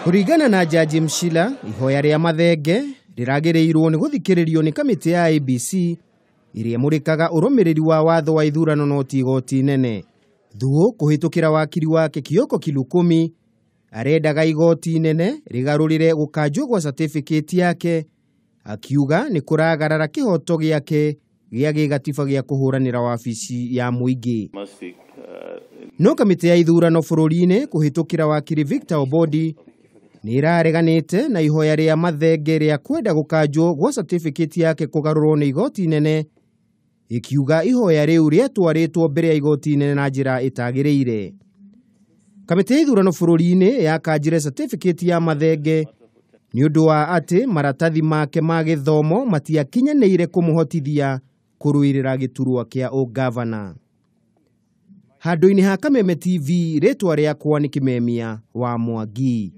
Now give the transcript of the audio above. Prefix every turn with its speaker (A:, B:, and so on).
A: Kuringana na jaji Mshila, ihoya ria Mathenge riragereirwo ni guthikiririo ni kamiti ya ABC iria murikaga urumiriri wa watho wa ithurano no ti igoti inene. Thuo kuhitukira wakiri wake Kioko Kilukumi arendaga igoti inene rigarurire gukanjwo gwa certificate yake, akiuga ni kuragarara kihoto giake gia gigatiba gia kuhuranira wabici ya Mwangi. No kamiti ya ithurano bururi-ini kuhitukira wakiri Victor Obodi ni irareganite na ihoya ria Mathenge ria kwenda gukanjwo gwa certificate yake kugarurwo ni igoti inene, ikiuga ihoya riu riatwaritwo mbere ya igoti inene na njira itagiriire. Kamiti ya ithurano bururi-ini yakanjire certificate ya Mathenge ni undu wa ati maratathi make ma githomo matiakinyanĩire kumuhotithia kuruirira giturwa kia ngavana. Handu-ini ha Kimemia TV, ritwa riakwa ni Kimemia wa Mwangi.